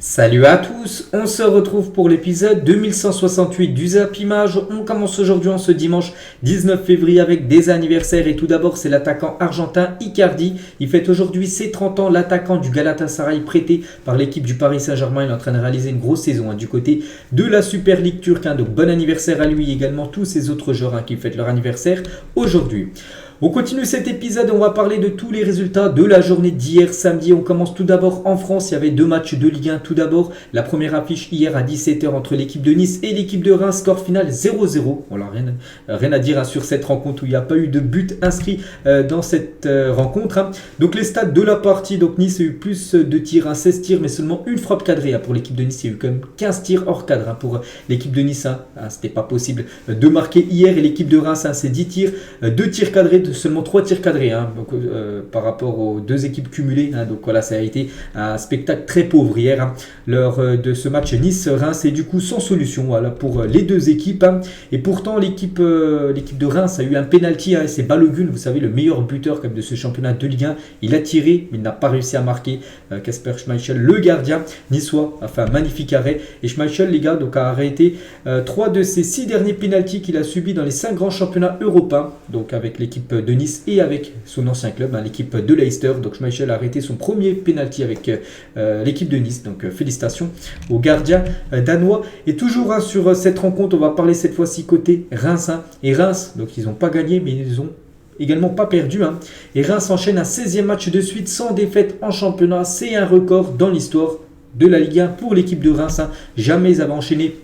Salut à tous, on se retrouve pour l'épisode 2168 du Zap Image. On commence aujourd'hui en ce dimanche 19 février avec des anniversaires et tout d'abord c'est l'attaquant argentin Icardi. Il fête aujourd'hui ses 30 ans, l'attaquant du Galatasaray prêté par l'équipe du Paris Saint-Germain. Il est en train de réaliser une grosse saison du côté de la Super League turque. Donc bon anniversaire à lui également tous ces autres joueurs qui fêtent leur anniversaire aujourd'hui. On continue cet épisode, on va parler de tous les résultats de la journée d'hier samedi. On commence tout d'abord en France, il y avait deux matchs de Ligue 1. Tout d'abord, la première affiche hier à 17h entre l'équipe de Nice et l'équipe de Reims. Score final 0-0. On n'a rien à dire sur cette rencontre où il n'y a pas eu de but inscrit dans cette rencontre. Donc les stats de la partie, donc Nice a eu plus de tirs, 16 tirs, mais seulement une frappe cadrée pour l'équipe de Nice. Il y a eu quand même 15 tirs hors cadre pour l'équipe de Nice. C'était pas possible de marquer hier. Et l'équipe de Reims, c'est 10 tirs, 2 tirs cadrés, seulement 3 tirs cadrés donc, par rapport aux deux équipes cumulées. Donc voilà, ça a été un spectacle très pauvre hier lors de ce match Nice-Reims et du coup sans solution pour les deux équipes. Et pourtant l'équipe de Reims a eu un penalty. C'est Balogun, vous savez, le meilleur buteur comme de ce championnat de Ligue 1. Il a tiré mais il n'a pas réussi à marquer. Kasper Schmeichel, le gardien niçois, a fait un magnifique arrêt. Et Schmeichel, les gars, donc, a arrêté 3 de ses 6 derniers penaltys qu'il a subis dans les 5 grands championnats européens. Donc avec l'équipe de Nice et avec son ancien club, l'équipe de Leicester. Donc Schmeichel a arrêté son premier penalty avec l'équipe de Nice. Donc félicitations au gardien danois. Et toujours sur cette rencontre, on va parler cette fois-ci côté Reims. Et Reims, donc ils n'ont pas gagné, mais ils ont également pas perdu. Et Reims enchaîne un 16e match de suite sans défaite en championnat. C'est un record dans l'histoire de la Ligue 1 pour l'équipe de Reims. Jamais ils avaient enchaîné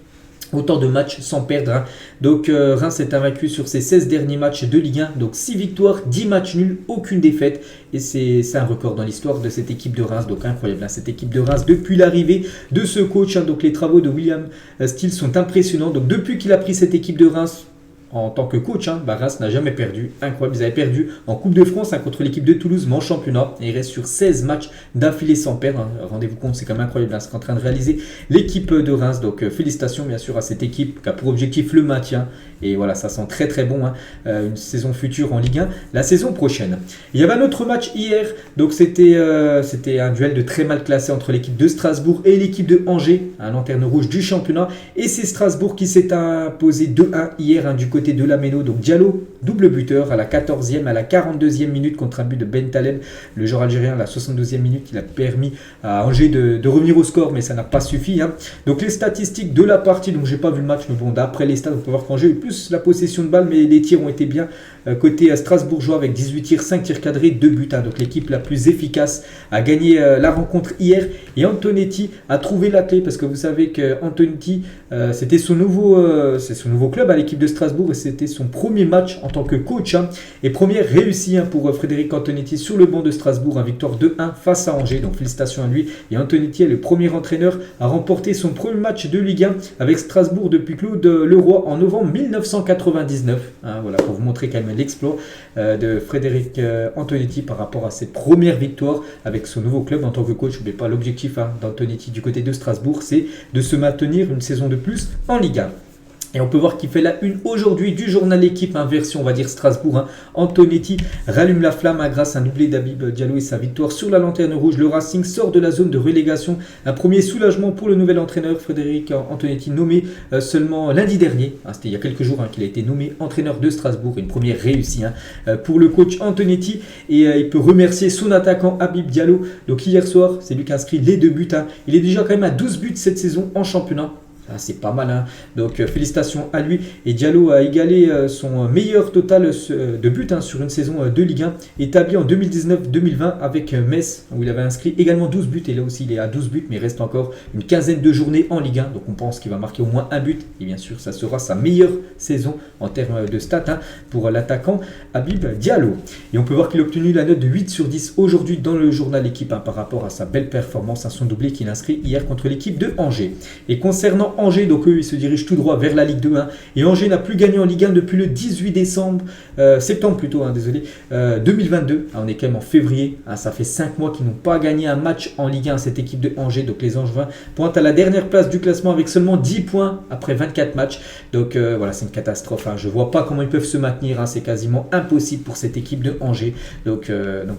autant de matchs sans perdre. Donc Reims est invaincu sur ses 16 derniers matchs de Ligue 1. Donc 6 victoires, 10 matchs nuls, aucune défaite. Et c'est un record dans l'histoire de cette équipe de Reims. Donc incroyable, cette équipe de Reims depuis l'arrivée de ce coach. Donc les travaux de William Steele sont impressionnants. Donc depuis qu'il a pris cette équipe de Reims en tant que coach, Reims n'a jamais perdu. Incroyable, ils avaient perdu en Coupe de France contre l'équipe de Toulouse, mais en championnat. Et il reste sur 16 matchs d'affilée sans perdre. Rendez-vous compte, c'est quand même incroyable ce qu'est en train de réaliser l'équipe de Reims. Donc félicitations bien sûr à cette équipe qui a pour objectif le maintien. Et voilà, ça sent très très bon. Une saison future en Ligue 1, la saison prochaine. Il y avait un autre match hier. Donc c'était un duel de très mal classé entre l'équipe de Strasbourg et l'équipe de Angers, un lanterne rouge du championnat. Et c'est Strasbourg qui s'est imposé 2-1 hier du côté de la Méno. Donc Diallo, double buteur à la 14e, à la 42e minute contre un but de Ben Taleb. Le joueur algérien, à la 72e minute, il a permis à Angers de revenir au score, mais ça n'a pas suffi. Donc les statistiques de la partie, donc j'ai pas vu le match, mais bon, d'après les stats, on peut voir qu'Angers a eu plus la possession de balle, mais les tirs ont été bien côté strasbourgeois avec 18 tirs, 5 tirs cadrés, 2 buts. Donc l'équipe la plus efficace a gagné la rencontre hier. Et Antonetti a trouvé la clé, parce que vous savez que Antonetti, c'était son nouveau club à l'équipe de Strasbourg et c'était son premier match en tant que coach. Et première réussie pour Frédéric Antonetti sur le banc de Strasbourg, victoire 2-1 face à Angers. Donc félicitations à lui. Et Antonetti est le premier entraîneur à remporter son premier match de Ligue 1 avec Strasbourg depuis Claude Leroy en novembre 1999. Voilà, pour vous montrer quand même l'exploit de Frédéric Antonetti par rapport à ses premières victoires avec son nouveau club en tant que coach. N'oubliez pas l'objectif d'Antonetti du côté de Strasbourg, c'est de se maintenir une saison de plus en Ligue 1. Et on peut voir qu'il fait la une aujourd'hui du journal L'équipe, version on va dire Strasbourg. Antonetti rallume la flamme grâce à un doublé d'Habib Diallo et sa victoire sur la lanterne rouge. Le Racing sort de la zone de relégation. Un premier soulagement pour le nouvel entraîneur Frédéric Antonetti, nommé seulement lundi dernier. C'était il y a quelques jours qu'il a été nommé entraîneur de Strasbourg. Une première réussite pour le coach Antonetti. Et il peut remercier son attaquant Habib Diallo. Donc hier soir, c'est lui qui a inscrit les 2 buts. Il est déjà quand même à 12 buts cette saison en championnat. C'est pas mal. Donc félicitations à lui. Et Diallo a égalé son meilleur total de buts sur une saison de Ligue 1 établi en 2019-2020 avec Metz où il avait inscrit également 12 buts. Et là aussi il est à 12 buts, mais il reste encore une quinzaine de journées en Ligue 1. Donc on pense qu'il va marquer au moins un but. Et bien sûr ça sera sa meilleure saison en termes de stats pour l'attaquant Habib Diallo. Et on peut voir qu'il a obtenu la note de 8 sur 10 aujourd'hui dans le journal L'équipe par rapport à sa belle performance, à son doublé qu'il inscrit hier contre l'équipe de Angers. Et concernant Angers, donc eux ils se dirigent tout droit vers la Ligue 2. Et Angers n'a plus gagné en Ligue 1 depuis le 18 septembre plutôt, 2022. On est quand même en février, ça fait 5 mois qu'ils n'ont pas gagné un match en Ligue 1, cette équipe de Angers. Donc les Angevins pointent à la dernière place du classement avec seulement 10 points après 24 matchs. Donc voilà, c'est une catastrophe. Je ne vois pas comment ils peuvent se maintenir. C'est quasiment impossible pour cette équipe de Angers. Donc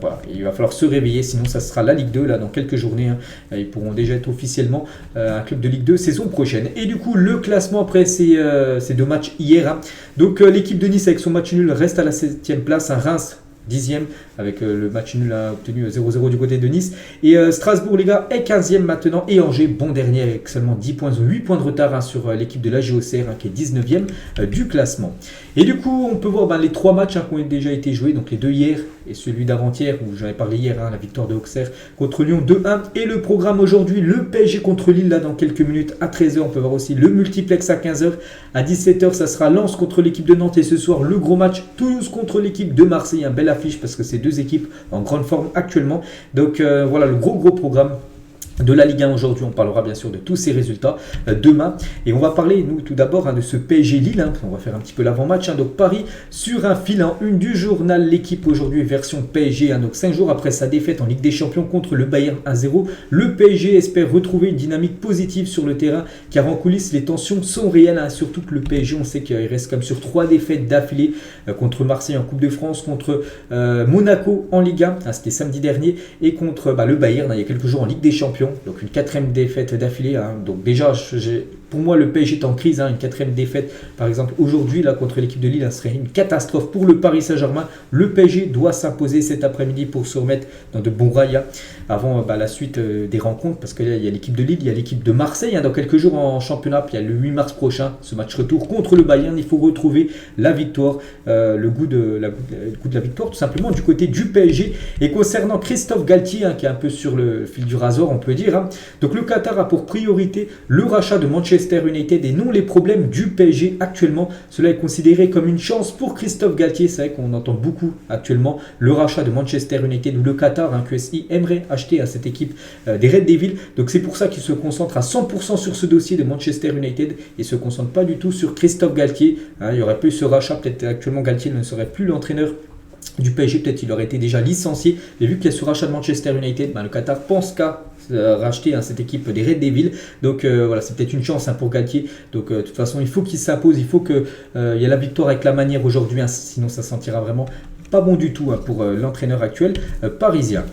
voilà, il va falloir se réveiller, sinon ça sera la Ligue 2 là, dans quelques journées. Ils pourront déjà être officiellement un club de Ligue 2 saison prochaine. Et du coup, le classement après ces 2 matchs hier. Donc l'équipe de Nice avec son match nul reste à la 7e place. Reims 10e avec le match nul obtenu 0-0 du côté de Nice. Et Strasbourg, les gars, est 15e maintenant. Et Angers, bon dernier avec seulement 10 points, 8 points de retard sur l'équipe de la GOCR qui est 19e du classement. Et du coup, on peut voir les 3 matchs qui ont déjà été joués. Donc les 2 hier et celui d'avant-hier, où j'en ai parlé hier, la victoire de Auxerre contre Lyon 2-1. Et le programme aujourd'hui, le PSG contre Lille, là dans quelques minutes à 13h. On peut voir aussi le multiplex à 15h. À 17h, ça sera Lens contre l'équipe de Nantes. Et ce soir, le gros match, Toulouse contre l'équipe de Marseille. Un bel affiche parce que c'est 2 équipes en grande forme actuellement. Donc voilà le gros programme de la Ligue 1 aujourd'hui. On parlera bien sûr de tous ces résultats demain. Et on va parler, nous, tout d'abord de ce PSG Lille. On va faire un petit peu l'avant-match. Donc Paris sur un fil en une du journal. L'équipe aujourd'hui version PSG. Donc 5 jours après sa défaite en Ligue des Champions contre le Bayern 1-0. Le PSG espère retrouver une dynamique positive sur le terrain car en coulisses, les tensions sont réelles. Surtout que le PSG, on sait qu'il reste comme sur 3 défaites d'affilée contre Marseille en Coupe de France, contre Monaco en Ligue 1. C'était samedi dernier. Et contre le Bayern, il y a quelques jours en Ligue des Champions. Donc une 4e défaite d'affilée. Donc déjà, pour moi, le PSG est en crise. Une 4e défaite, par exemple, aujourd'hui, là, contre l'équipe de Lille, serait une catastrophe pour le Paris Saint-Germain. Le PSG doit s'imposer cet après-midi pour se remettre dans de bons rails avant la suite des rencontres. Parce que là, il y a l'équipe de Lille, il y a l'équipe de Marseille. Dans quelques jours en championnat, puis il y a le 8 mars prochain, ce match retour contre le Bayern. Il faut retrouver la victoire, le goût de la victoire, tout simplement, du côté du PSG. Et concernant Christophe Galtier, qui est un peu sur le fil du rasoir, on peut dire. Donc le Qatar a pour priorité le rachat de Manchester United et non les problèmes du PSG actuellement. Cela est considéré comme une chance pour Christophe Galtier. C'est vrai qu'on entend beaucoup actuellement le rachat de Manchester United ou le Qatar, QSI aimerait acheter à cette équipe des Red Devils. Donc c'est pour ça qu'il se concentre à 100% sur ce dossier de Manchester United et ne se concentre pas du tout sur Christophe Galtier. Il y aurait plus ce rachat, peut-être actuellement Galtier ne serait plus l'entraîneur du PSG, peut-être il aurait été déjà licencié. Mais vu qu'il y a ce rachat de Manchester United, le Qatar pense qu'à racheter cette équipe des Red Devils. Donc voilà, c'est peut-être une chance pour Galtier. Donc de toute façon, il faut qu'il s'impose, il faut qu'il y ait la victoire avec la manière aujourd'hui, sinon ça sentira vraiment pas bon du tout pour l'entraîneur actuel parisien.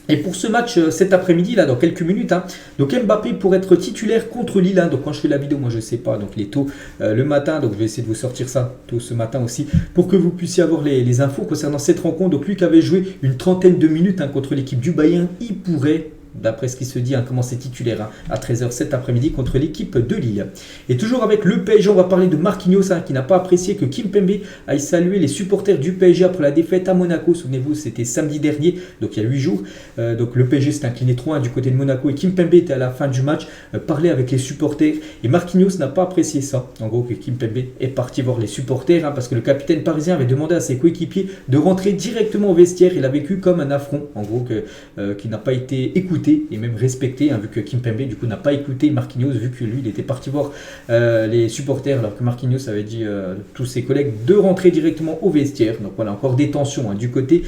Et pour ce match cet après-midi, là, dans quelques minutes, donc Mbappé pour être titulaire contre Lille. Donc quand je fais la vidéo, moi je ne sais pas, donc il est tôt le matin, donc je vais essayer de vous sortir ça tôt ce matin aussi, pour que vous puissiez avoir les infos concernant cette rencontre. Donc lui qui avait joué une 30aine de minutes contre l'équipe du Bayern, il pourrait, d'après ce qui se dit, commencer titulaire à 13h cet après-midi contre l'équipe de Lille. Et toujours avec le PSG, on va parler de Marquinhos qui n'a pas apprécié que Kimpembe aille saluer les supporters du PSG après la défaite à Monaco. Souvenez-vous, c'était samedi dernier, donc il y a 8 jours. Donc le PSG s'est incliné 3-1 du côté de Monaco et Kimpembe était à la fin du match parler avec les supporters. Et Marquinhos n'a pas apprécié ça. En gros, que Kimpembe est parti voir les supporters parce que le capitaine parisien avait demandé à ses coéquipiers de rentrer directement au vestiaire. Il a vécu comme un affront, en gros, qui n'a pas été écouté et même respecté, vu que Kimpembe du coup n'a pas écouté Marquinhos, vu que lui il était parti voir les supporters alors que Marquinhos avait dit à tous ses collègues de rentrer directement au vestiaire. Donc voilà, encore des tensions du côté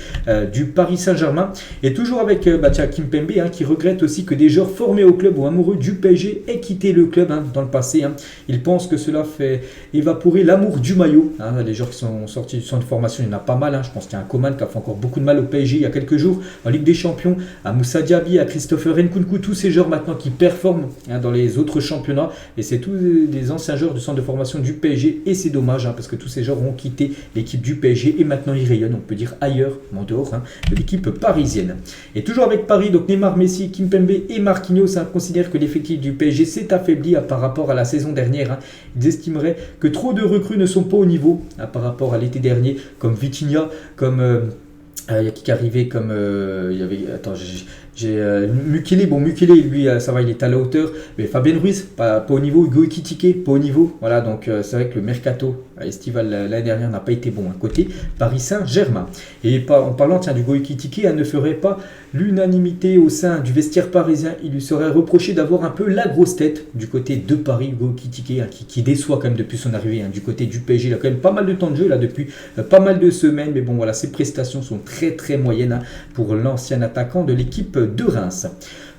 du Paris Saint-Germain. Et toujours avec Kimpembe qui regrette aussi que des joueurs formés au club ou amoureux du PSG aient quitté le club dans le passé. Il pense que cela fait évaporer l'amour du maillot. Les joueurs qui sont sortis du centre de formation, il y en a pas mal. Je pense qu'il y a un Coman qui a fait encore beaucoup de mal au PSG il y a quelques jours en Ligue des Champions, à Moussa Diaby, à Christopher Nkunku, tous ces joueurs maintenant qui performent dans les autres championnats. Et c'est tous des anciens joueurs du centre de formation du PSG. Et c'est dommage parce que tous ces joueurs ont quitté l'équipe du PSG et maintenant ils rayonnent, on peut dire ailleurs, en dehors de l'équipe parisienne. Et toujours avec Paris, donc Neymar, Messi, Kimpembe et Marquinhos considèrent que l'effectif du PSG s'est affaibli par rapport à la saison dernière. Ils estimeraient que trop de recrues ne sont pas au niveau par rapport à l'été dernier, comme Vitinha, comme... il y a qui arrivait comme il y avait Mukele, bon Mukele lui ça va, il est à la hauteur, mais Fabien Ruiz pas au niveau, Hugo Ekitike pas au niveau, voilà, donc c'est vrai que le mercato estival l'année dernière n'a pas été bon à côté Paris Saint-Germain. Et en parlant tiens, d'Hugo Ekitike, elle ne ferait pas l'unanimité au sein du vestiaire parisien, il lui serait reproché d'avoir un peu la grosse tête du côté de Paris, Hugo Ekitike, qui déçoit quand même depuis son arrivée, du côté du PSG, il a quand même pas mal de temps de jeu là depuis pas mal de semaines, mais bon voilà, ses prestations sont très très moyennes pour l'ancien attaquant de l'équipe de Reims.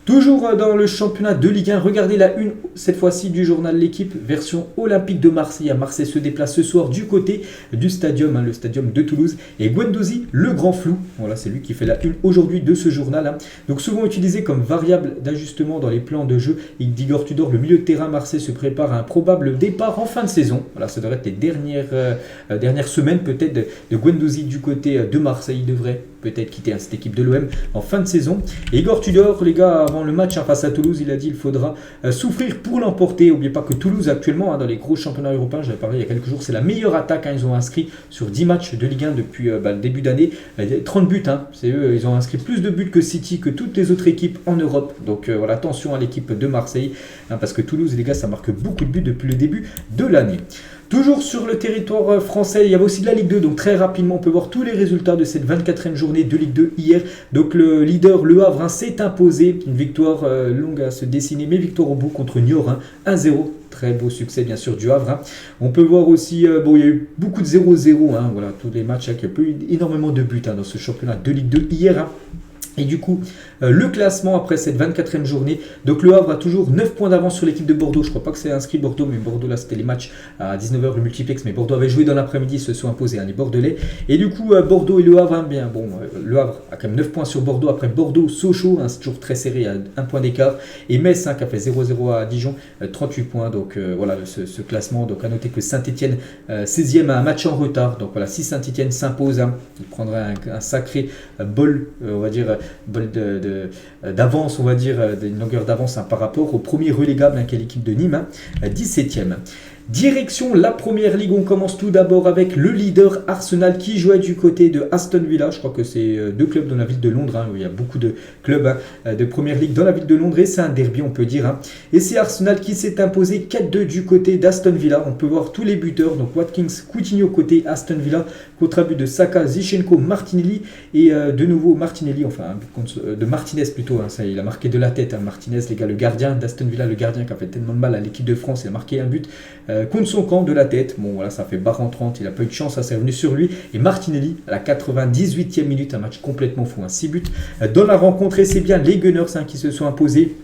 Toujours dans le championnat de Ligue 1, regardez la une cette fois-ci du journal L'équipe, version Olympique de Marseille. Marseille se déplace ce soir du côté du stadium, le stadium de Toulouse. Et Guendouzi, le grand flou, voilà, c'est lui qui fait la une aujourd'hui de ce journal. Donc souvent utilisé comme variable d'ajustement dans les plans de jeu, Igor Tudor, le milieu de terrain Marseille, se prépare à un probable départ en fin de saison. Voilà, ça devrait être les dernières semaines peut-être de Guendouzi du côté de Marseille. Il devrait peut-être quitter cette équipe de l'OM en fin de saison. Et Igor Tudor, les gars, avant le match face à Toulouse, il a dit qu'il faudra souffrir pour l'emporter. N'oubliez pas que Toulouse actuellement, dans les gros championnats européens, j'avais parlé il y a quelques jours, c'est la meilleure attaque. Ils ont inscrit sur 10 matchs de Ligue 1 depuis le début d'année 30 buts. C'est eux, ils ont inscrit plus de buts que City, que toutes les autres équipes en Europe. Donc voilà, attention à l'équipe de Marseille, parce que Toulouse, les gars, ça marque beaucoup de buts depuis le début de l'année. Toujours sur le territoire français, il y avait aussi de la Ligue 2, donc très rapidement on peut voir tous les résultats de cette 24e journée de Ligue 2 hier. Donc le leader, le Havre, s'est imposé, une victoire longue à se dessiner, mais victoire au bout contre Niort, 1-0. Très beau succès bien sûr du Havre. On peut voir aussi, il y a eu beaucoup de 0-0, voilà, tous les matchs, il y a eu énormément de buts dans ce championnat de Ligue 2 hier. Et du coup, le classement après cette 24e journée, donc le Havre a toujours 9 points d'avance sur l'équipe de Bordeaux. Je ne crois pas que c'est inscrit Bordeaux, mais Bordeaux là c'était les matchs à 19h le multiplex, mais Bordeaux avait joué dans l'après-midi, ils se sont imposés, les Bordelais. Et du coup, Bordeaux et le Havre, le Havre a quand même 9 points sur Bordeaux, après Bordeaux, Sochaux, c'est toujours très serré à 1 point d'écart, et Metz qui a fait 0-0 à Dijon, 38 points, donc voilà ce classement. Donc à noter que Saint-Etienne 16e a un match en retard, donc voilà, si Saint-Etienne s'impose, il prendra un sacré bol, on va dire, d'avance, on va dire, d'une longueur d'avance par rapport au premier relégable qui est l'équipe de Nîmes, 17e. Direction la première ligue, on commence tout d'abord avec le leader Arsenal qui jouait du côté de Aston Villa. Je crois que c'est deux clubs dans la ville de Londres, où il y a beaucoup de clubs de première ligue dans la ville de Londres, et c'est un derby on peut dire. Et c'est Arsenal qui s'est imposé 4-2 du côté d'Aston Villa. On peut voir tous les buteurs, donc Watkins, Coutinho côté Aston Villa, contre un but de Saka, Zinchenko, Martinelli, et de nouveau Martinelli, enfin un but de Martinez plutôt, ça, il a marqué de la tête, Martinez, les gars, le gardien d'Aston Villa, le gardien qui a fait tellement de mal à l'équipe de France, il a marqué un but contre son camp de la tête. Bon voilà, ça fait barre en 30, il n'a pas eu de chance, ça s'est revenu sur lui. Et Martinelli à la 98e minute, un match complètement fou, 6 buts dans la rencontre, et c'est bien les Gunners qui se sont imposés.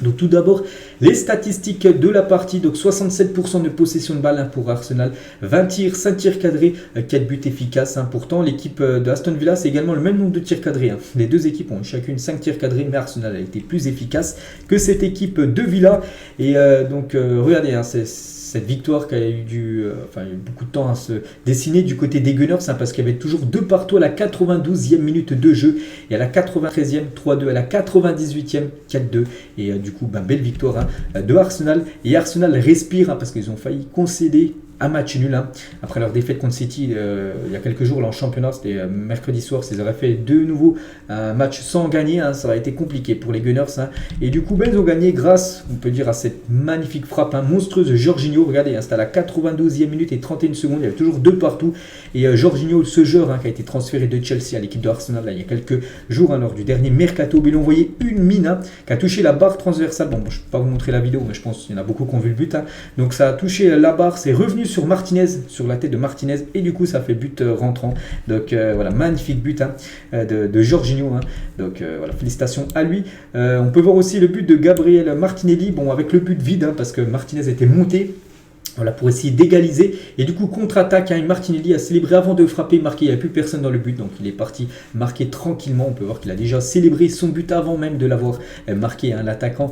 Donc tout d'abord, les statistiques de la partie, donc 67% de possession de balle pour Arsenal, 20 tirs, 5 tirs cadrés, 4 buts efficaces. Pourtant, l'équipe de Aston Villa, c'est également le même nombre de tirs cadrés. Les deux équipes ont chacune 5 tirs cadrés, mais Arsenal a été plus efficace que cette équipe de Villa. Et regardez, cette victoire qui a eu il y a eu beaucoup de temps à se dessiner du côté des Gunners, parce qu'il y avait toujours 2 partout à la 92e minute de jeu, et à la 93e 3-2, à la 98e 4-2, et du coup belle victoire de Arsenal. Et Arsenal respire, parce qu'ils ont failli concéder un match nul après leur défaite contre City il y a quelques jours là, en championnat. C'était mercredi soir, ils auraient fait de nouveau un match sans gagner, ça aurait été compliqué pour les Gunners, et du coup ils ont gagné grâce, on peut dire, à cette magnifique frappe monstrueuse de Jorginho. Regardez, c'était à la 92e minute et 31 secondes, il y avait toujours 2 partout, et Jorginho, ce joueur qui a été transféré de Chelsea à l'équipe de Arsenal il y a quelques jours lors du dernier mercato, mais il a envoyé une mine qui a touché la barre transversale. Bon, je ne vais pas vous montrer la vidéo, mais je pense qu'il y en a beaucoup qui ont vu le but, donc ça a touché la barre, c'est revenu sur Martinez, sur la tête de Martinez, et du coup ça fait but rentrant. Donc voilà, magnifique but de Jorginho, donc voilà, félicitations à lui. On peut voir aussi le but de Gabriel Martinelli, bon, avec le but vide, parce que Martinez était monté, voilà, pour essayer d'égaliser, et du coup contre-attaque, Martinelli a célébré avant de frapper, marqué, il n'y avait plus personne dans le but, donc il est parti marquer tranquillement. On peut voir qu'il a déjà célébré son but avant même de l'avoir marqué, l'attaquant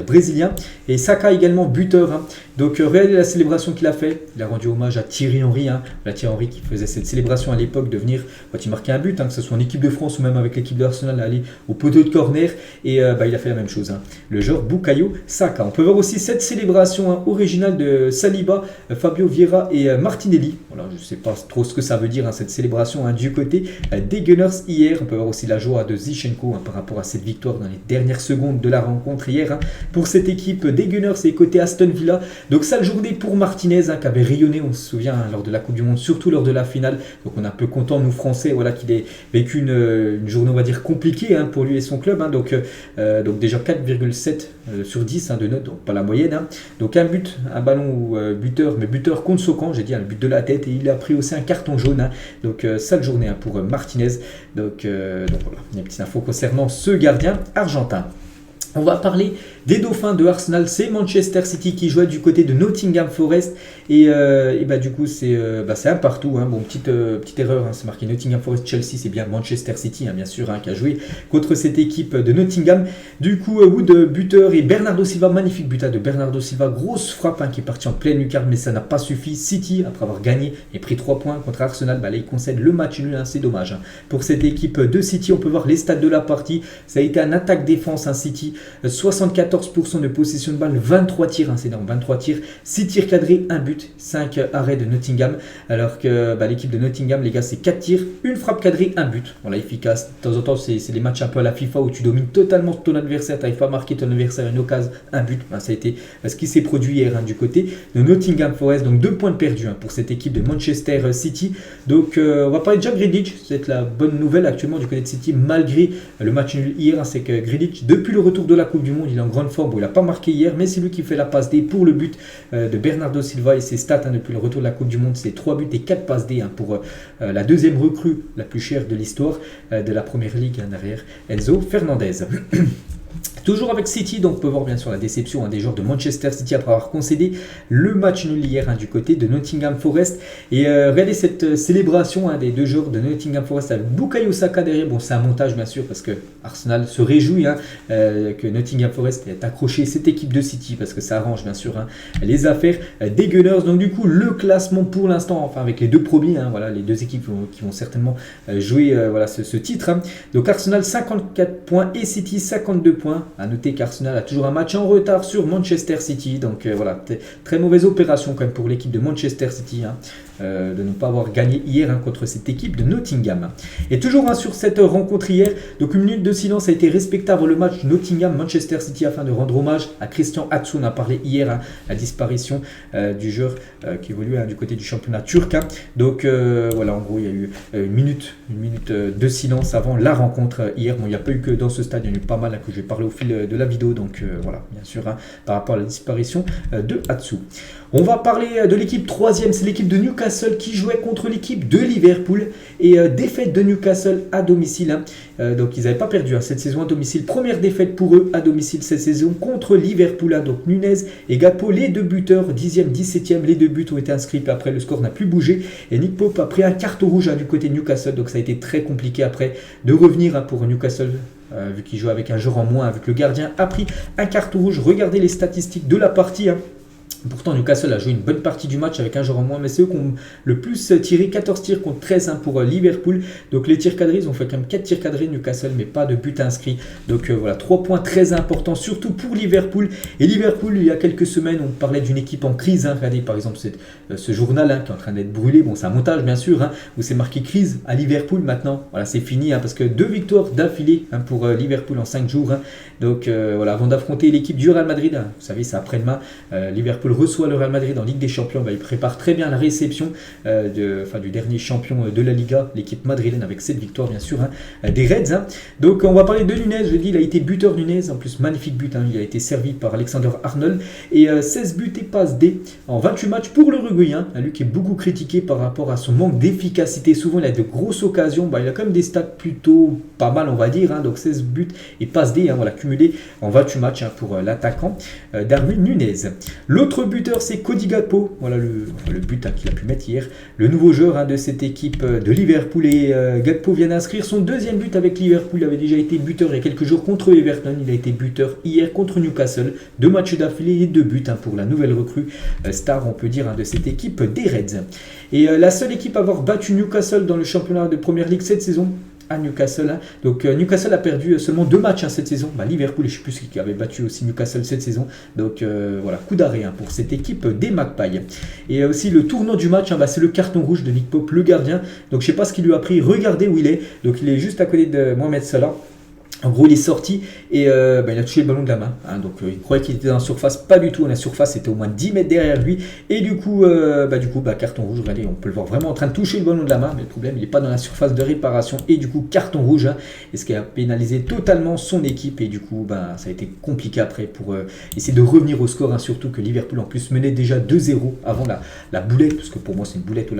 brésilien. Et Saka également buteur, donc regardez la célébration qu'il a fait. Il a rendu hommage à Thierry Henry, Thierry Henry qui faisait cette célébration à l'époque de venir quand il marquait un but, que ce soit en équipe de France ou même avec l'équipe d'Arsenal, aller au poteau de corner, et il a fait la même chose, le joueur Bukayo Saka. On peut voir aussi cette célébration originale de Saliba, Fabio Vieira et Martinelli. Voilà, je ne sais pas trop ce que ça veut dire cette célébration du côté des Gunners hier. On peut voir aussi la joie de Zinchenko par rapport à cette victoire dans les dernières secondes de la rencontre hier pour cette équipe des Gunners et côté Aston Villa. Donc sale journée pour Martinez qui avait rayonné, on se souvient, lors de la Coupe du Monde, surtout lors de la finale. Donc on est un peu content, nous Français, voilà, qu'il ait vécu une journée, on va dire, compliquée pour lui et son club. Donc déjà 4,7 sur 10 de notes, donc pas la moyenne. Donc un but, un ballon ou buteur, mais buteur contre son camp, j'ai dit, le but de la tête, et il a pris aussi un carton jaune. Donc sale journée pour Martinez. Donc voilà, il y a une petite info concernant ce gardien argentin. On va parler des dauphins de Arsenal, c'est Manchester City qui jouait du côté de Nottingham Forest et du coup c'est un partout. Bon, petite erreur, c'est marqué Nottingham Forest Chelsea, c'est bien Manchester City bien sûr qui a joué contre cette équipe de Nottingham. Du coup Wood buteur et Bernardo Silva, magnifique but de Bernardo Silva, grosse frappe qui est partie en pleine lucarne, mais ça n'a pas suffi. City, après avoir gagné et pris 3 points contre Arsenal, là il concède le match nul, c'est dommage. Pour cette équipe de City, on peut voir les stats de la partie, ça a été un attaque-défense City, 74% de possession de balle, 23 tirs, c'est énorme, 23 tirs, 6 tirs cadrés, 1 but, 5 arrêts de Nottingham, alors que l'équipe de Nottingham, les gars, c'est 4 tirs, une frappe cadrée, 1 but. Voilà, efficace. De temps en temps, c'est des matchs un peu à la FIFA où tu domines totalement ton adversaire, tu n'arrives pas à marquer ton adversaire une occasion, 1 but. Ça a été ce qui s'est produit hier du côté de Nottingham Forest, donc 2 points de perdus pour cette équipe de Manchester City. Donc on va parler de Jack Grealish, c'est la bonne nouvelle actuellement du côté de City, malgré le match nul hier, c'est que Grealish, depuis le retour de la Coupe du Monde, il est en grande forme. Bon, il n'a pas marqué hier, mais c'est lui qui fait la passe D pour le but de Bernardo Silva, et ses stats depuis le retour de la Coupe du Monde, c'est 3 buts et 4 passes D pour la deuxième recrue la plus chère de l'histoire de la Première Ligue derrière Enzo Fernandez. Toujours avec City, donc on peut voir bien sûr la déception des joueurs de Manchester City après avoir concédé le match nul hier du côté de Nottingham Forest. Et regardez cette célébration des deux joueurs de Nottingham Forest avec Bukayo Saka derrière. Bon, c'est un montage bien sûr parce que Arsenal se réjouit que Nottingham Forest ait accroché cette équipe de City parce que ça arrange bien sûr les affaires des Gunners. Donc du coup le classement pour l'instant, enfin avec les deux premiers, voilà, les deux équipes qui vont certainement jouer ce titre. Donc Arsenal 54 points et City 52 points. À noter qu'Arsenal a toujours un match en retard sur Manchester City. Donc voilà, très mauvaise opération quand même pour l'équipe de Manchester City de ne pas avoir gagné hier contre cette équipe de Nottingham. Et toujours sur cette rencontre hier, donc une minute de silence a été respectée avant le match Nottingham-Manchester City afin de rendre hommage à Christian Atsu. On a parlé hier la disparition du joueur qui évoluait du côté du championnat turc. Donc voilà, en gros il y a eu une minute de silence avant la rencontre hier. Bon, il n'y a pas eu que dans ce stade, il y en a eu pas mal que je vais parler au fil de la vidéo. Donc voilà, bien sûr, par rapport à la disparition de Atsu. On va parler de l'équipe 3e, c'est l'équipe de Newcastle qui jouait contre l'équipe de Liverpool et défaite de Newcastle à domicile. Donc ils n'avaient pas perdu cette saison à domicile. Première défaite pour eux à domicile cette saison contre Liverpool. Donc Nunez et Gakpo, les deux buteurs, 10e, 17e, les deux buts ont été inscrits. Puis après le score n'a plus bougé et Nick Pope a pris un carton rouge du côté de Newcastle. Donc ça a été très compliqué après de revenir pour Newcastle. Vu qu'il joue avec un joueur en moins, vu que le gardien a pris un carton rouge. Regardez les statistiques de la partie. Pourtant Newcastle a joué une bonne partie du match avec un joueur en moins, mais c'est eux qui ont le plus tiré, 14 tirs contre 13 pour Liverpool. Donc les tirs cadrés, ils ont fait quand même 4 tirs cadrés Newcastle, mais pas de but inscrit. Donc voilà, 3 points très importants, surtout pour Liverpool. Et Liverpool, il y a quelques semaines, on parlait d'une équipe en crise. Regardez par exemple ce journal qui est en train d'être brûlé. Bon, c'est un montage bien sûr, où c'est marqué crise à Liverpool maintenant. Voilà, c'est fini, parce que 2 victoires d'affilée pour Liverpool en 5 jours. Donc voilà, avant d'affronter l'équipe du Real Madrid, vous savez, c'est après-demain, Liverpool reçoit le Real Madrid en Ligue des Champions. Il prépare très bien la réception du dernier champion de la Liga, l'équipe madrilène, avec cette victoire bien sûr des Reds. Donc on va parler de Nunez. Je dis, il a été buteur Nunez, en plus magnifique but, il a été servi par Alexander Arnold et 16 buts et passes D en 28 matchs pour l'Uruguayen, lui qui est beaucoup critiqué par rapport à son manque d'efficacité. Souvent il a de grosses occasions, il a quand même des stats plutôt pas mal on va dire, donc 16 buts et passes D voilà, cumulés en 28 matchs pour l'attaquant Darwin Nunez. L'autre buteur c'est Cody Gakpo, voilà le but qu'il a pu mettre hier, le nouveau joueur de cette équipe de Liverpool. Et Gakpo vient d'inscrire son deuxième but avec Liverpool. Il avait déjà été buteur il y a quelques jours contre Everton, il a été buteur hier contre Newcastle, 2 matchs d'affilée et 2 buts pour la nouvelle recrue star on peut dire de cette équipe des Reds. Et la seule équipe à avoir battu Newcastle dans le championnat de Première Ligue cette saison, à Newcastle. Hein. Donc Newcastle a perdu seulement 2 matchs cette saison. Liverpool, je ne sais plus qui avait battu aussi Newcastle cette saison. Donc voilà, coup d'arrêt pour cette équipe des Magpies. Et aussi le tournant du match, c'est le carton rouge de Nick Pope, le gardien. Donc je ne sais pas ce qu'il lui a pris. Regardez où il est. Donc il est juste à côté de Mohamed Salah. En gros, il est sorti et il a touché le ballon de la main. Hein, donc, il croyait qu'il était dans la surface. Pas du tout. La surface était au moins 10 mètres derrière lui. Et du coup, carton rouge. Regardez, on peut le voir vraiment en train de toucher le ballon de la main. Mais le problème, il n'est pas dans la surface de réparation. Et du coup, carton rouge. Hein, et ce qui a pénalisé totalement son équipe. Et du coup, ça a été compliqué après pour essayer de revenir au score. Hein, surtout que Liverpool, en plus, menait déjà 2-0 avant la boulette. Parce que pour moi, c'est une boulette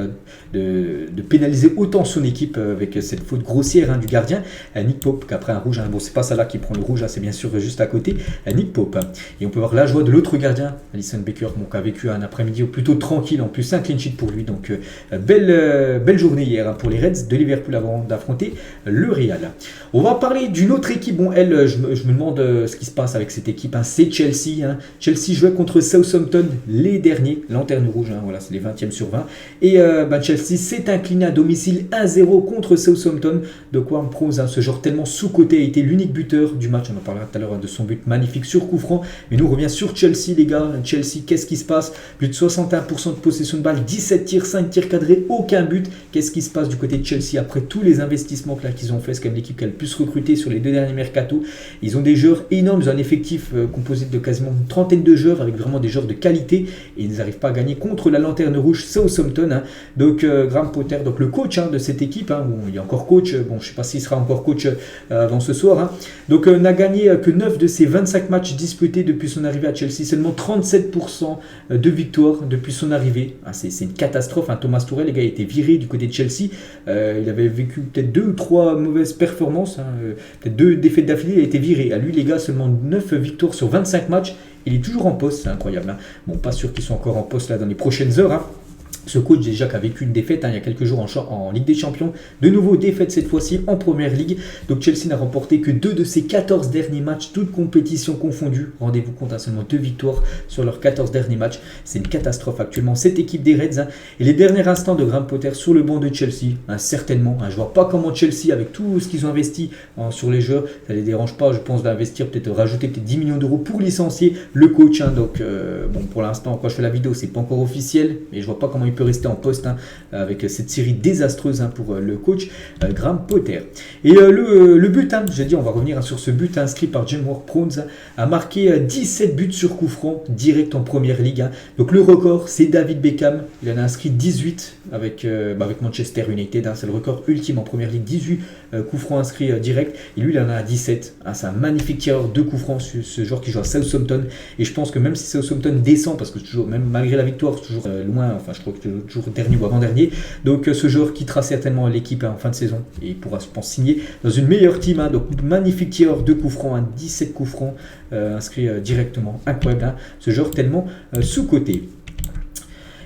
de pénaliser autant son équipe avec cette faute grossière du gardien. Nick Pope, qu'après un rouge. Bon, c'est pas Salah qui prend le rouge, c'est bien sûr juste à côté, Nick Pope. Et on peut voir la joie de l'autre gardien, Alisson Becker, qui a vécu un après-midi plutôt tranquille, en plus un clean sheet pour lui. Donc belle journée hier pour les Reds de Liverpool avant d'affronter le Real. On va parler d'une autre équipe. Bon, je me demande ce qui se passe avec cette équipe. C'est Chelsea. Chelsea jouait contre Southampton les derniers, lanterne rouge, voilà, c'est les 20e sur 20. Et Chelsea s'est incliné à domicile 1-0 contre Southampton. De quoi on prose ce genre tellement sous-côté a été l'unique buteur du match. On en parlera tout à l'heure de son but magnifique sur coup franc. Mais nous on revient sur Chelsea, les gars. Chelsea, qu'est-ce qui se passe? Plus de 61% de possession de balle, 17 tirs, 5 tirs cadrés, aucun but. Qu'est-ce qui se passe du côté de Chelsea après tous les investissements qu'ils ont fait? C'est quand même l'équipe qui a le plus recruté sur les 2 derniers mercato. Ils ont des joueurs énormes. Ils ont un effectif composé de quasiment une trentaine de joueurs avec vraiment des joueurs de qualité. Et ils n'arrivent pas à gagner contre la lanterne rouge Southampton. Donc Graham Potter, donc le coach de cette équipe. Il est encore coach. Bon, je ne sais pas s'il sera encore coach avant ce soir. Donc n'a gagné que 9 de ses 25 matchs disputés depuis son arrivée à Chelsea, seulement 37% de victoires depuis son arrivée. C'est une catastrophe. Thomas Tuchel, les gars, a été viré du côté de Chelsea. Il avait vécu peut-être 2 ou 3 mauvaises performances, peut-être 2 défaites d'affilée, il a été viré. À lui, les gars, seulement 9 victoires sur 25 matchs. Il est toujours en poste, c'est incroyable. Bon, pas sûr qu'ils soient encore en poste là dans les prochaines heures. Ce coach déjà qui a vécu une défaite il y a quelques jours en Ligue des Champions. De nouveau défaite cette fois-ci en Première Ligue. Donc Chelsea n'a remporté que 2 de ses 14 derniers matchs, toutes compétitions confondues. Rendez-vous compte, seulement 2 victoires sur leurs 14 derniers matchs. C'est une catastrophe actuellement cette équipe des Reds. Et les derniers instants de Graham Potter sur le banc de Chelsea, certainement. Je ne vois pas comment Chelsea, avec tout ce qu'ils ont investi sur les joueurs, ça ne les dérange pas, je pense, d'investir, peut-être rajouter 10 millions d'euros pour licencier le coach. Donc pour l'instant, quand je fais la vidéo, c'est pas encore officiel, mais je vois pas comment il peut rester en poste avec cette série désastreuse pour le coach Graham Potter. Et le but, j'ai dit, on va revenir sur ce but inscrit par James Ward-Prowse, a marqué 17 buts sur coup franc direct en Première Ligue. Donc le record, c'est David Beckham. Il en a inscrit 18 avec Manchester United. C'est le record ultime en Première Ligue, 18 coups francs inscrits direct. Et lui, il en a 17. C'est un magnifique tireur de coups francs, ce joueur qui joue à Southampton. Et je pense que même si Southampton descend, parce que toujours, même malgré la victoire, c'est toujours loin, je crois que toujours dernier ou avant-dernier. Donc ce joueur quittera certainement l'équipe en fin de saison et il pourra, je pense, signer dans une meilleure team. Donc magnifique tireur de coups francs, 17 coups francs inscrits directement. Incroyable, ce joueur tellement sous-coté.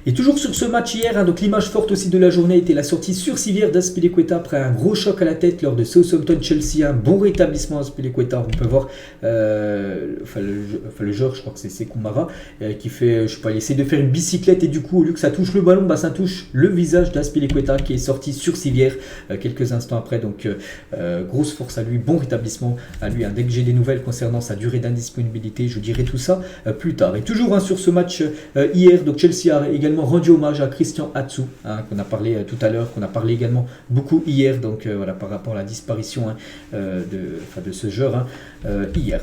Et toujours sur ce match hier, donc l'image forte aussi de la journée était la sortie sur civière d'Azpilicueta après un gros choc à la tête lors de Southampton-Chelsea. Un bon rétablissement d'Azpilicueta. On peut voir le joueur, je crois que c'est Sekou Mara, qui fait, il essaie de faire une bicyclette et du coup, au lieu que ça touche le ballon, ça touche le visage d'Azpilicueta qui est sorti sur civière quelques instants après. Donc grosse force à lui, bon rétablissement à lui. Dès que j'ai des nouvelles concernant sa durée d'indisponibilité, je dirai tout ça plus tard. Et toujours sur ce match hier, donc Chelsea a également rendu hommage à Christian Atsu, qu'on a parlé tout à l'heure, qu'on a parlé également beaucoup hier, donc par rapport à la disparition de ce joueur hier.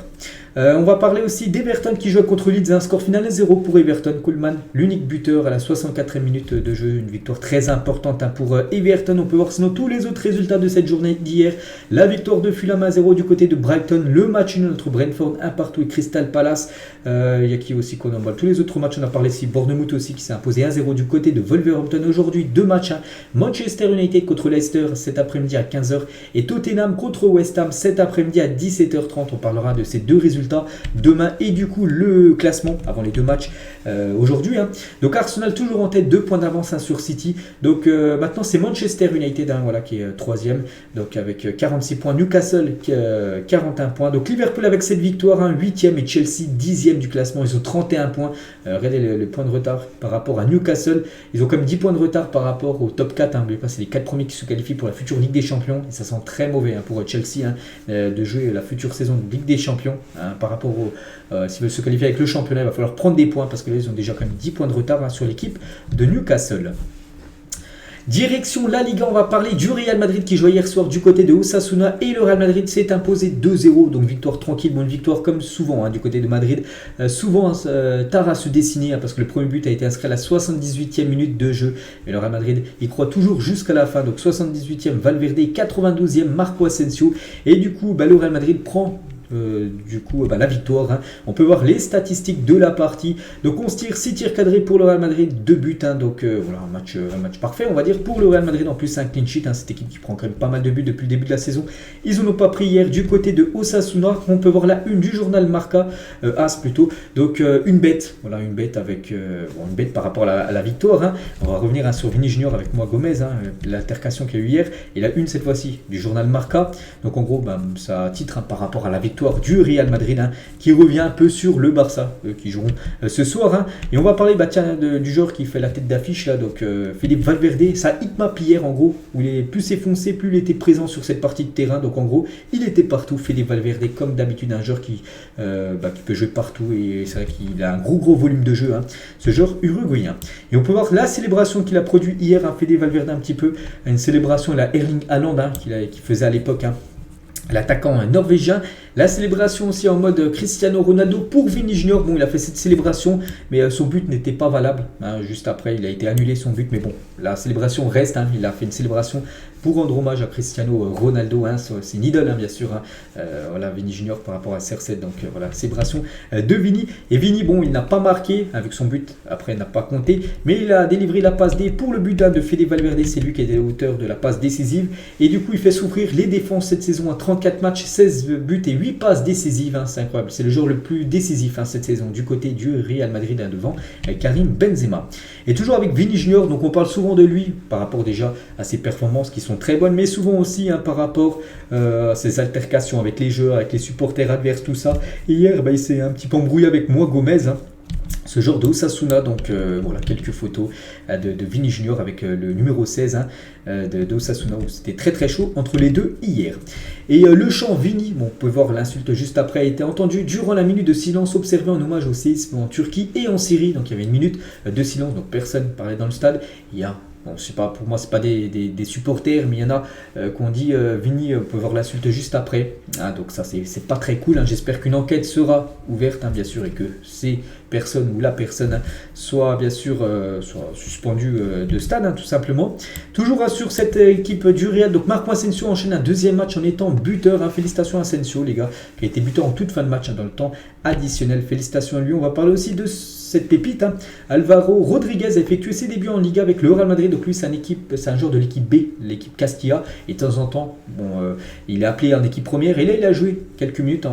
On va parler aussi d'Everton qui joue contre Leeds, un score final 1-0 pour Everton. Coleman, l'unique buteur à la 64e minute de jeu, une victoire très importante pour Everton. On peut voir sinon tous les autres résultats de cette journée d'hier. La victoire de Fulham 1-0 du côté de Brighton, le match nul entre Brentford 1-1 et Crystal Palace. Il y a qui aussi qu'on en voit. Tous les autres matchs, on a parlé ici, Bournemouth aussi qui s'est imposé 1-0 du côté de Wolverhampton. Aujourd'hui, 2 matchs. Manchester United contre Leicester cet après-midi à 15h et Tottenham contre West Ham cet après-midi à 17h30. On parlera de ces deux résultats demain et du coup le classement avant les deux matchs aujourd'hui. Donc Arsenal toujours en tête, 2 points d'avance sur City. Donc maintenant c'est Manchester United voilà, qui est troisième, donc avec 46 points. Newcastle 41 points. Donc Liverpool avec cette victoire, 8e et Chelsea 10e du classement. Ils ont 31 points. Regardez le point de retard par rapport à Newcastle. Ils ont comme 10 points de retard par rapport au top 4. N'oubliez pas, c'est les 4 premiers qui se qualifient pour la future Ligue des Champions. Et ça sent très mauvais pour Chelsea de jouer la future saison de Ligue des Champions. Par rapport s'ils veulent se qualifier avec le championnat, il va falloir prendre des points parce que là, ils ont déjà quand même 10 points de retard sur l'équipe de Newcastle. Direction la Liga, on va parler du Real Madrid qui jouait hier soir du côté de Osasuna et le Real Madrid s'est imposé 2-0, donc victoire tranquille, une victoire comme souvent du côté de Madrid, souvent tard à se dessiner parce que le premier but a été inscrit à la 78e minute de jeu et le Real Madrid y croit toujours jusqu'à la fin, donc 78e Valverde, 92e Marco Asensio et du coup le Real Madrid prend la victoire. On peut voir les statistiques de la partie. Donc 11 tirs, 6 tirs cadrés pour le Real Madrid, 2 buts. Donc voilà, un match parfait, on va dire, pour le Real Madrid. En plus, un clean sheet. Cette équipe qui prend quand même pas mal de buts depuis le début de la saison. Ils n'en ont pas pris hier du côté de Osasuna. On peut voir la une du journal Marca, As plutôt. Donc une bête. Voilà, une bête avec une bête par rapport à la victoire. On va revenir sur Vini Junior avec moi Gomez, l'altercation qu'il y a eu hier. Et la une cette fois-ci du journal Marca. Donc en gros, ça titre par rapport à la victoire du Real Madrid qui revient un peu sur le Barça qui joueront ce soir et on va parler du joueur qui fait la tête d'affiche là, donc Philippe Valverde, ça hitmap hier en gros où il est plus effoncé, plus il était présent sur cette partie de terrain, donc en gros il était partout. Philippe Valverde comme d'habitude, un joueur qui peut jouer partout et c'est vrai qu'il a un gros volume de jeu, ce joueur uruguayen. Et on peut voir la célébration qu'il a produit hier, Philippe Valverde, un petit peu une célébration la Erling Haaland qu'il faisait à l'époque, l'attaquant norvégien. La célébration aussi en mode Cristiano Ronaldo pour Vini Junior. Bon, il a fait cette célébration, mais son but n'était pas valable. Juste après, il a été annulé son but, mais bon, la célébration reste. Il a fait une célébration pour rendre hommage à Cristiano Ronaldo. C'est une idole, bien sûr. Voilà, Vini Junior par rapport à CR7. Donc voilà, célébration de Vini. Et Vini, bon, il n'a pas marqué avec son but. Après, il n'a pas compté, mais il a délivré la passe D pour le but de Fede Valverde. C'est lui qui était l'auteur de la passe décisive. Et du coup, il fait souffrir les défenses cette saison à 34 matchs, 16 buts et 8 passes décisives, c'est incroyable. C'est le joueur le plus décisif cette saison du côté du Real Madrid devant Karim Benzema. Et toujours avec Vini Junior, donc on parle souvent de lui par rapport déjà à ses performances qui sont très bonnes, mais souvent aussi par rapport à ses altercations avec les joueurs, avec les supporters adverses, tout ça. Et hier, il s'est un petit peu embrouillé avec moi, Gomez. Ce genre de Osasuna, donc voilà quelques photos de Vini Junior avec le numéro 16 de Osasuna où c'était très chaud entre les deux hier. Et le chant Vini, on peut voir l'insulte juste après, a été entendu durant la minute de silence observée en hommage au séisme en Turquie et en Syrie. Donc il y avait une minute de silence, donc personne ne parlait dans le stade. Il y a bon, je sais pas, pour moi c'est pas des supporters, mais il y en a qu'on dit Vini, on peut voir l'insulte juste après. Donc ça c'est pas très cool. J'espère qu'une enquête sera ouverte bien sûr et que ces personnes ou la personne soit bien sûr soit suspendue de stade tout simplement. Toujours sur cette équipe du Real, donc Marco Asensio enchaîne un deuxième match en étant buteur. Félicitations à Asensio les gars, qui a été buteur en toute fin de match dans le temps additionnel. Félicitations à lui. On va parler aussi de cette pépite. Alvaro Rodriguez a effectué ses débuts en Liga avec le Real Madrid. Donc lui c'est un joueur de l'équipe B, l'équipe Castilla, et de temps en temps il est appelé en équipe première et là il a joué quelques minutes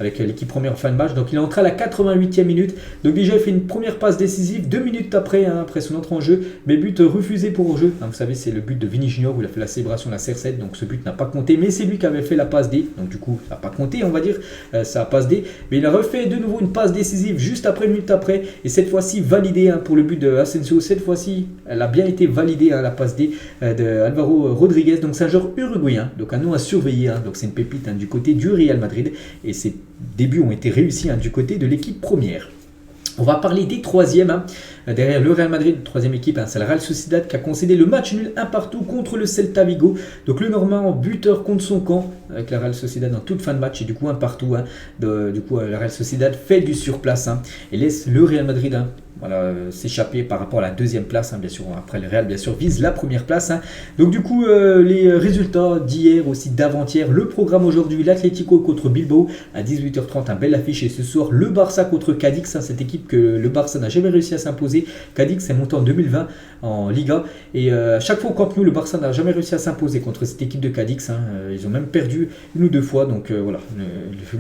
avec l'équipe première en fin de match. Donc il est entré à la 88e minute. Donc déjà il fait une première passe décisive 2 minutes après son entrée en jeu, mais but refusé pour hors-jeu. Vous savez, c'est le but de Vini Junior où il a fait la célébration de la CR7, donc ce but n'a pas compté, mais c'est lui qui avait fait la passe D, donc du coup ça n'a pas compté, on va dire, ça passe D, mais il a refait de nouveau une passe décisive juste après, une minute après, et cette fois-ci validée pour le but de Asensio. Cette fois-ci elle a bien été validée, la passe D de Alvaro Rodriguez. Donc c'est un joueur uruguayen, donc un nom à surveiller, donc c'est une pépite du côté du Real Madrid, et ses débuts ont été réussis du côté de l'équipe première. On va parler des troisièmes. Derrière le Real Madrid, troisième équipe, c'est la Real Sociedad qui a concédé le match nul 1 partout contre le Celta Vigo. Donc le Normand buteur contre son camp avec la Real Sociedad en toute fin de match et du coup 1 partout. Du coup la Real Sociedad fait du surplace et laisse le Real Madrid s'échapper par rapport à la deuxième place, bien sûr. Après, le Real, bien sûr, vise la première place. Donc, du coup, les résultats d'hier, aussi d'avant-hier. Le programme aujourd'hui, l'Atlético contre Bilbao à 18h30, un bel affiche. Et ce soir, le Barça contre Cadix, cette équipe que le Barça n'a jamais réussi à s'imposer. Cadix est monté en 2020 en Liga. Et chaque fois au Camp Nou, le Barça n'a jamais réussi à s'imposer contre cette équipe de Cadix. Ils ont même perdu une ou deux fois. Donc, voilà,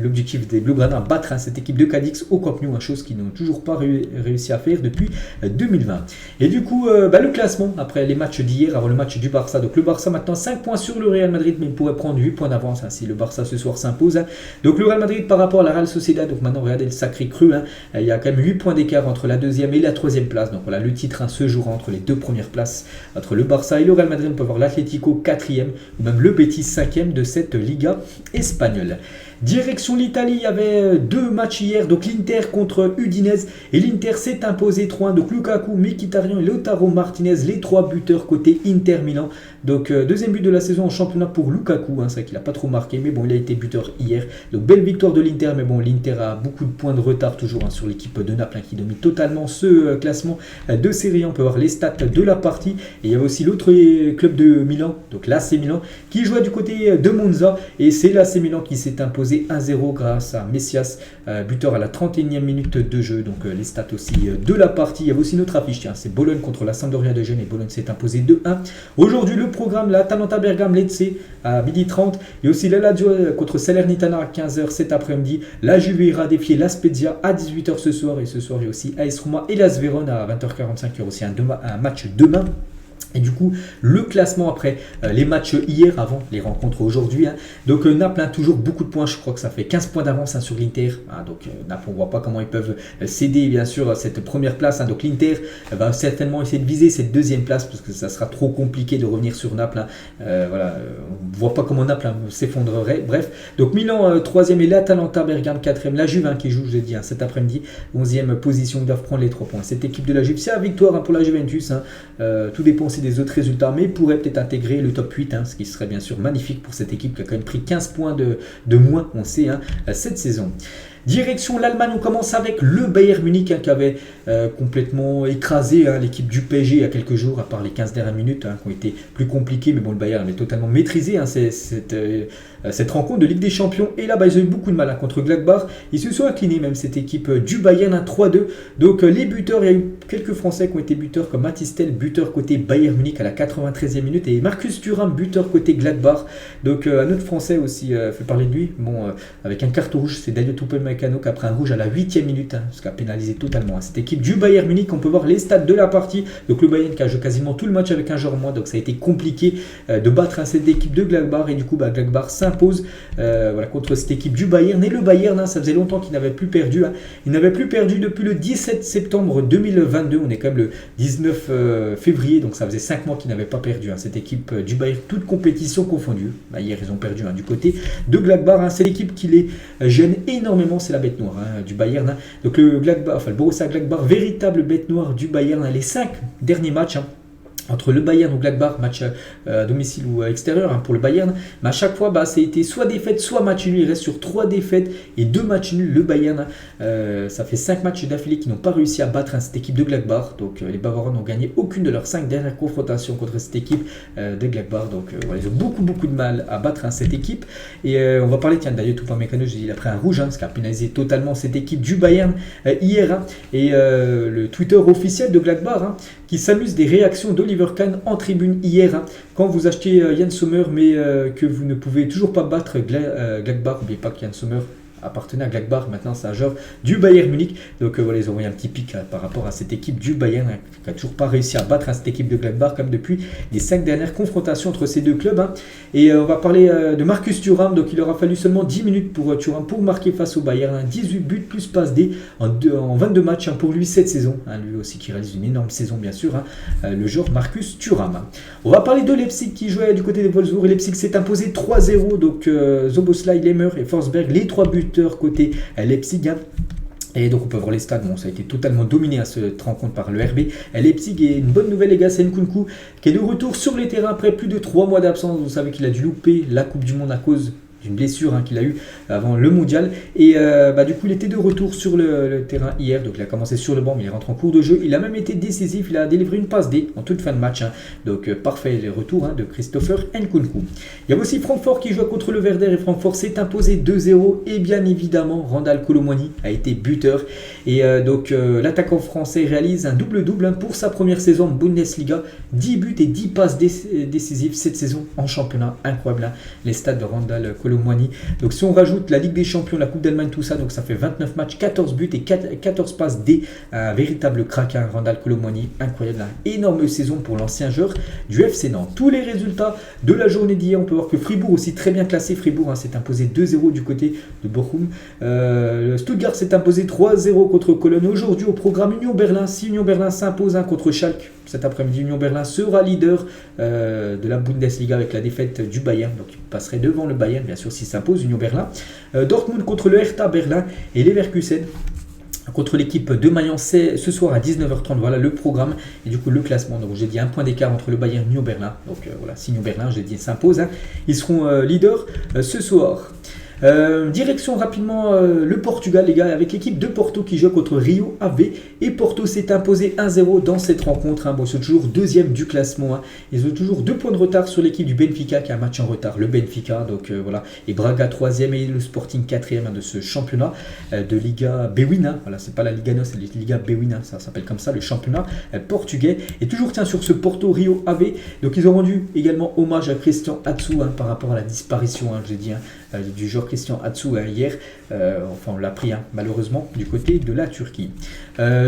l'objectif des Blaugrana, battre cette équipe de Cadix au Camp Nou, chose qu'ils n'ont toujours pas réussi à faire depuis 2020. Et du coup, le classement, après les matchs d'hier, avant le match du Barça. Donc le Barça maintenant 5 points sur le Real Madrid, mais il pourrait prendre 8 points d'avance si le Barça ce soir s'impose. Donc le Real Madrid par rapport à la Real Sociedad, donc maintenant regardez le sacré cru, il y a quand même 8 points d'écart entre la deuxième et la troisième place. Donc voilà, le titre se jouera entre les deux premières places, entre le Barça et le Real Madrid. On peut voir l'Atlético 4e ou même le Betis 5e de cette Liga espagnole. Direction l'Italie, il y avait deux matchs hier, donc l'Inter contre Udinese, et l'Inter s'est imposé 3-1, donc Lukaku, Mkhitaryan et Lautaro Martinez, les trois buteurs côté Inter Milan. Donc deuxième but de la saison en championnat pour Lukaku, c'est vrai qu'il n'a pas trop marqué, mais bon, il a été buteur hier. Donc belle victoire de l'Inter, mais bon, l'Inter a beaucoup de points de retard toujours sur l'équipe de Naples qui domine totalement ce classement de série. On peut voir les stats de la partie, et il y avait aussi l'autre club de Milan, donc l'AC Milan, qui jouait du côté de Monza, et c'est l'AC Milan qui s'est imposé 1-0 grâce à Messias, buteur à la 31e minute de jeu. Donc les stats aussi de la partie. Il y avait aussi notre affiche, c'est Bologne contre la Sampdoria de Gênes, et Bologne s'est imposé 2-1. Aujourd'hui le programme, la Atalanta Bergame Lecce à 12h30, et aussi la Lazio contre Salernitana à 15h cet après-midi. La Juve ira défier la Spezia à 18h ce soir, et ce soir il y a aussi AS Roma et l'AS Vérone à 20h45. Il y aura aussi un match demain. Et du coup, le classement après les matchs hier, avant les rencontres aujourd'hui. Donc Naples, toujours beaucoup de points. Je crois que ça fait 15 points d'avance sur l'Inter. Donc Naples, on ne voit pas comment ils peuvent céder bien sûr cette première place. Donc l'Inter va certainement essayer de viser cette deuxième place parce que ça sera trop compliqué de revenir sur Naples. On ne voit pas comment Naples s'effondrerait. Bref, donc Milan 3e et l'Atalanta Bergame 4e. La Juve qui joue, je dis, cet après-midi, 11e position. Ils doivent prendre les 3 points. Cette équipe de la Juve, c'est la victoire pour la Juventus. Tout dépend aussi des autres résultats, mais pourrait peut-être intégrer le top 8, ce qui serait bien sûr magnifique pour cette équipe qui a quand même pris 15 points de moins, on sait, cette saison. Direction l'Allemagne, on commence avec le Bayern Munich qui avait complètement écrasé l'équipe du PSG il y a quelques jours, à part les 15 dernières minutes qui ont été plus compliquées, mais bon, le Bayern avait totalement maîtrisé cette rencontre de Ligue des Champions, et là ils ont eu beaucoup de mal contre Gladbach. Ils se sont inclinés même, cette équipe du Bayern, 3-2. Donc les buteurs, il y a eu quelques Français qui ont été buteurs comme Mathys Tel, buteur côté Bayern Munich à la 93e minute, et Marcus Thuram, buteur côté Gladbach. Donc un autre Français aussi fait parler de lui, avec un carton rouge, c'est Daniel Upamecano qui a pris un rouge à la 8e minute, ce qui a pénalisé totalement cette équipe du Bayern Munich. On peut voir les stats de la partie. Donc le Bayern qui a joué quasiment tout le match avec un joueur en moins, donc ça a été compliqué de battre cette équipe de Gladbach, et du coup Gladbach s'impose contre cette équipe du Bayern. Et le Bayern, ça faisait longtemps qu'il n'avait plus perdu. Il n'avait plus perdu depuis le 17 septembre 2022. On est quand même le 19 février, donc ça faisait 5 mois qu'il n'avait pas perdu. Cette équipe du Bayern, toute compétition confondue. Hier, ils ont perdu du côté de Gladbach. C'est l'équipe qui les gêne énormément, c'est la bête noire du Bayern. Donc le Borussia Gladbach, véritable bête noire du Bayern. Les 5 derniers matchs entre le Bayern ou Gladbach, match à domicile ou à extérieur pour le Bayern, mais à chaque fois ça a été soit défaite, soit match nul. Il reste sur 3 défaites et 2 matchs nuls. Le Bayern, ça fait 5 matchs d'affilée qui n'ont pas réussi à battre cette équipe de Gladbach. Donc les Bavarois n'ont gagné aucune de leurs 5 dernières confrontations contre cette équipe de Gladbach. Donc ils ont beaucoup de mal à battre cette équipe. Et on va parler d'ailleurs Upamecano, il a pris un rouge, ce qui a pénalisé totalement cette équipe du Bayern hier. Et le Twitter officiel de Gladbach qui s'amuse des réactions d'Oliver Kahn en tribune hier. Quand vous achetez Yann Sommer, mais que vous ne pouvez toujours pas battre Gladbach, n'oubliez pas que Yann Sommer appartenait à Gladbach, maintenant c'est un joueur du Bayern Munich. Donc ils ont envoyé un petit pic par rapport à cette équipe du Bayern qui n'a toujours pas réussi à battre cette équipe de Gladbach comme depuis les 5 dernières confrontations entre ces deux clubs. Et on va parler de Marcus Thuram. Donc il aura fallu seulement 10 minutes pour Thuram pour marquer face au Bayern. 18 buts plus passe D en 22 matchs pour lui cette saison. Lui aussi qui réalise une énorme saison bien sûr, le joueur Marcus Thuram. On va parler de Leipzig qui jouait du côté des Wolfsburg, et Leipzig s'est imposé 3-0. Donc Szoboszlai, Lemmer et Forsberg, les 3 buts côté Leipzig. Et donc on peut voir les stats, ça a été totalement dominé à cette rencontre par le RB Leipzig. Et une bonne nouvelle les gars, c'est Nkunku qui est de retour sur les terrains après plus de 3 mois d'absence. Vous savez qu'il a dû louper la Coupe du Monde à cause d'une blessure qu'il a eu avant le mondial. Et du coup, il était de retour sur le terrain hier. Donc, il a commencé sur le banc, mais il rentre en cours de jeu. Il a même été décisif. Il a délivré une passe D en toute fin de match. Donc, parfait les retours de Christopher Nkunku. Il y a aussi Francfort qui joue contre le Werder et Francfort s'est imposé 2-0. Et bien évidemment, Randal Kolo Muani a été buteur. Et l'attaquant français réalise un double-double pour sa première saison en Bundesliga. 10 buts et 10 passes décisives cette saison en championnat. Incroyable, les stats de Randal Kolo Muani. Donc si on rajoute la Ligue des Champions, la Coupe d'Allemagne, tout ça, donc ça fait 29 matchs, 14 buts et 14 passes un véritable crack, Randal Kolo Muani. Incroyable, énorme saison pour l'ancien joueur du FC Nantes. Tous les résultats de la journée d'hier, on peut voir que Fribourg aussi très bien classé. Fribourg s'est imposé 2-0 du côté de Bochum. Stuttgart s'est imposé 3-0 contre Cologne. Aujourd'hui au programme Union Berlin. Si Union Berlin s'impose contre Schalke cet après-midi, Union Berlin sera leader de la Bundesliga avec la défaite du Bayern. Donc il passerait devant le Bayern, bien sûr, s'il s'impose, Union Berlin. Dortmund contre le Hertha Berlin et Leverkusen contre l'équipe de Mayence ce soir à 19h30. Voilà le programme et du coup le classement. Donc j'ai dit un point d'écart entre le Bayern et Union Berlin. Donc voilà, si Union Berlin, j'ai dit, s'impose, ils seront leaders ce soir. Direction rapidement le Portugal, les gars, avec l'équipe de Porto qui joue contre Rio Ave. Et Porto s'est imposé 1-0 dans cette rencontre. Bon, c'est toujours deuxième du classement. Ils ont toujours 2 points de retard sur l'équipe du Benfica qui a un match en retard. Le Benfica, donc voilà. Et Braga 3e et le Sporting 4e de ce championnat de Liga Bwina. Voilà, c'est pas la Liga NOS, c'est la Liga Bwina, ça s'appelle comme ça, le championnat portugais. Et toujours tiens sur ce Porto Rio Ave. Donc ils ont rendu également hommage à Christian Atsu par rapport à la disparition, j'ai dit, du joueur Christian Atsu hier. Enfin, on l'a pris malheureusement du côté de la Turquie.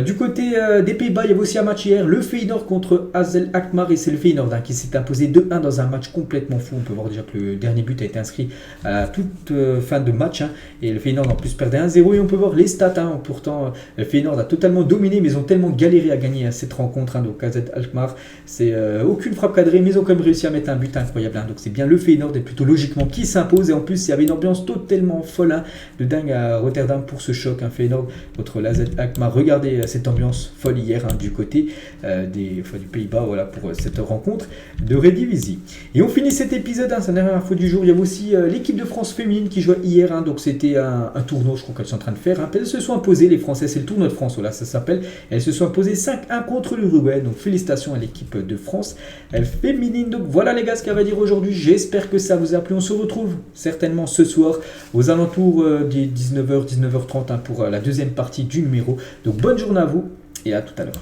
Du côté des Pays-Bas, il y avait aussi un match hier, le Feyenoord contre AZ Alkmaar, et c'est le Feyenoord qui s'est imposé 2-1 dans un match complètement fou. On peut voir déjà que le dernier but a été inscrit à toute fin de match, et le Feyenoord en plus perdait 1-0, et on peut voir les stats. Pourtant, le Feyenoord a totalement dominé, mais ils ont tellement galéré à gagner cette rencontre. Donc AZ Alkmaar, c'est aucune frappe cadrée, mais ils ont quand même réussi à mettre un but incroyable. Donc c'est bien le Feyenoord et plutôt logiquement qui s'impose, et en plus il y avait une ambiance totalement folle de dingue à Rotterdam pour ce choc, Feyenoord contre l'AZ Alkmaar. Regardez cette ambiance folle hier du côté du Pays-Bas, voilà, pour cette rencontre de Eredivisie. Et on finit cet épisode, c'est la dernière info du jour. Il y avait aussi l'équipe de France féminine qui jouait hier, donc c'était un tournoi, je crois qu'elles sont en train de faire. Elles se sont imposées, les Français, c'est le tournoi de France, voilà, ça s'appelle. Elles se sont imposées 5-1 contre l'Uruguay, donc félicitations à l'équipe de France féminine. Donc voilà les gars ce qu'elle va dire aujourd'hui, j'espère que ça vous a plu. On se retrouve certainement ce soir aux alentours des 19h, 19h30 pour la deuxième partie du numéro. Donc bonne journée à vous et à tout à l'heure.